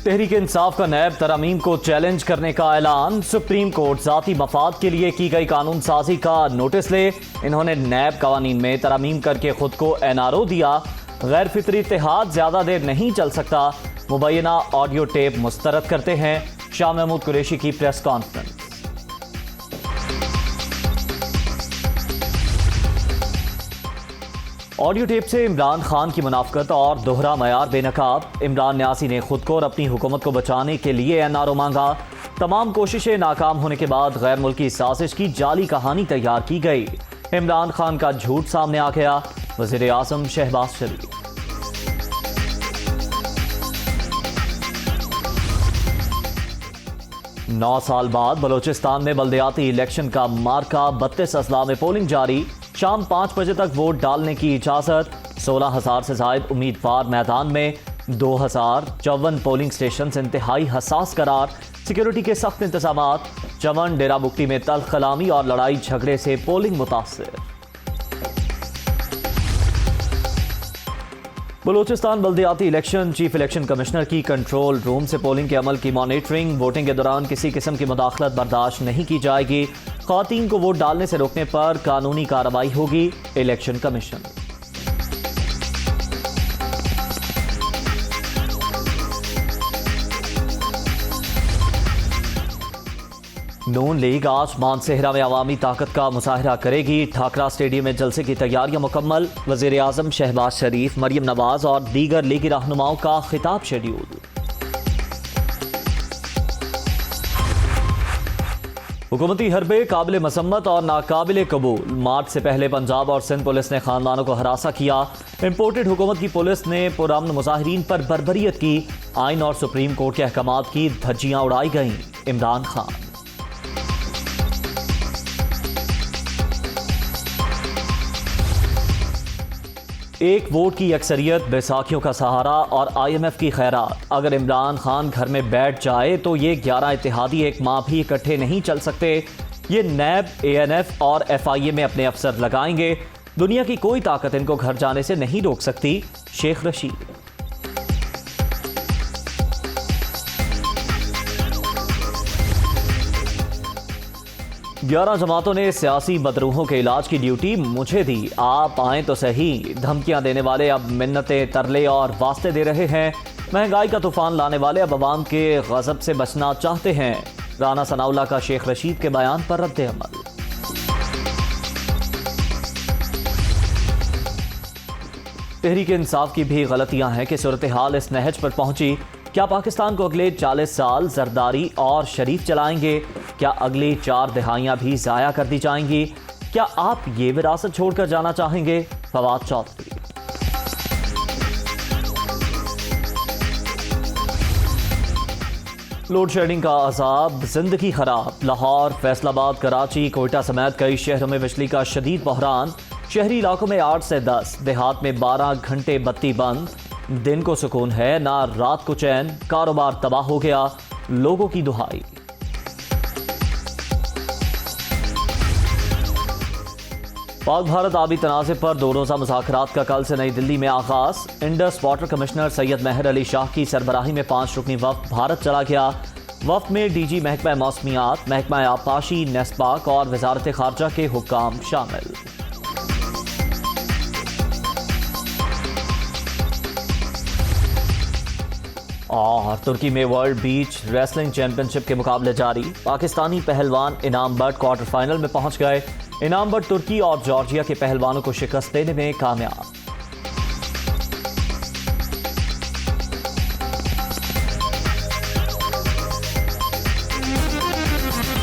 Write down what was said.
तहरीक इंसाफ का नैब तरमीम को चैलेंज करने का ऐलान। सुप्रीम कोर्ट जाती मफाद के लिए की गई कानून साजी का नोटिस ले। इन्होंने नैब कवानीन में तरमीम करके खुद को NRO दिया। गैर फितरी इत्तेहाद ज्यादा देर नहीं चल सकता। मुबैना ऑडियो टेप मुस्तरद करते हैं। शाह महमूद कुरैशी की प्रेस कॉन्फ्रेंस। ऑडियो टेप से इमरान खान की मुनाफकत और दोहरा मयार बेनकाब। इमरान न्यासी ने खुद को और अपनी हुकूमत को बचाने के लिए NRO मांगा। तमाम कोशिशें नाकाम होने के बाद गैर मुल्की साजिश की जाली कहानी तैयार की गई। इमरान खान का झूठ सामने आ गया। वज़ीर आज़म शहबाज शरीफ। नौ साल बाद बलोचिस्तान में बल्दियाती इलेक्शन का मार्का। 32 अजला में पोलिंग जारी। शाम 5 बजे तक वोट डालने की इजाजत। 16,000 से जायद उम्मीदवार मैदान में। 2,054 पोलिंग स्टेशन इंतहाई हसास करार। सिक्योरिटी के सख्त इंतजाम। चमन डेरा बुक्टी में तल्ख कलामी और लड़ाई झगड़े से पोलिंग मुतासिर। बलोचिस्तान बल्दियाती इलेक्शन चीफ इलेक्शन कमिश्नर की कंट्रोल रूम से पोलिंग के अमल की मॉनिटरिंग। वोटिंग के दौरान किसी किस्म की मुदाखलत बर्दाश्त नहीं की जाएगी। ख़वातीन को वोट डालने से रोकने पर कानूनी कार्रवाई होगी। Election commission. नून लीग आज मानसेहरा में अवामी ताकत का मुजाहरा करेगी। ठाकरा स्टेडियम में जलसे की तैयारियां मुकम्मल। वज़ीर आज़म शहबाज शरीफ, मरियम नवाज और दीगर लीगी रहनुमाओं का खिताब शेड्यूल। हुकूमती हरबे काबिल मसम्मत और नाकाबिल कबूल। मार्च से पहले पंजाब और सिंध पुलिस ने खानदानों को हरासा किया। इम्पोर्टेड हुकूमत की पुलिस ने पुरअमन मुजाहिरीन पर बर्बरियत की। आइन और सुप्रीम कोर्ट के अहकामात की धज्जियां उड़ाई गईं। इमरान खान। एक वोट की अक्सरियत, बैसाखियों का सहारा और IMF की खैरात। अगर इमरान खान घर में बैठ जाए तो ये 11 इत्तेहादी एक माह भी इकट्ठे नहीं चल सकते। ये नैब, ANF और FIA में अपने अफसर लगाएंगे। दुनिया की कोई ताकत इनको घर जाने से नहीं रोक सकती। शेख रशीद। ग्यारह जमातों ने सियासी मदरूहों के इलाज की ड्यूटी मुझे दी। आप आए तो सही। धमकियां देने वाले अब मिन्नतें, तरले और वास्ते दे रहे हैं। महंगाई का तूफान लाने वाले अब अवाम के गजब से बचना चाहते हैं। राना सनाउल्लाह का शेख रशीद के बयान पर रद्द अमल। तहरीक इंसाफ की भी गलतियां हैं कि सूरत हाल इस नहज पर पहुंची। क्या पाकिस्तान को अगले 40 साल जरदारी और शरीफ चलाएंगे? क्या अगली 4 दहाइयां भी ज़ाया कर दी जाएंगी? क्या आप ये विरासत छोड़कर जाना चाहेंगे? फवाद चौधरी। लोड शेडिंग का अजाब, जिंदगी खराब। लाहौर, फैसलाबाद, कराची, कोयटा समेत कई शहरों में बिजली का शदीद बहरान। शहरी इलाकों में 8 से 10, देहात में 12 घंटे बत्ती बंद। दिन को सुकून है ना रात को चैन। कारोबार तबाह हो गया। लोगों की दुहाई। पाक भारत आबी तनाज़े पर 2 रोज़ा मुज़ाकरात का कल से नई दिल्ली में आगाज। इंडस वाटर कमिश्नर सैयद मेहर अली शाह की सरबराही में 5 रुकनी वफ़द भारत चला गया। वफ़द में DG महकमा मौसमियात, महकमा आबपाशी, नेस्पाक और वजारत खारजा के हुक्काम शामिल। और तुर्की में वर्ल्ड बीच रेसलिंग चैंपियनशिप के मुकाबले जारी। पाकिस्तानी पहलवान इनाम बट क्वार्टर फाइनल में पहुंच गए। इनाम बट तुर्की और जॉर्जिया के पहलवानों को शिकस्त देने में कामयाब।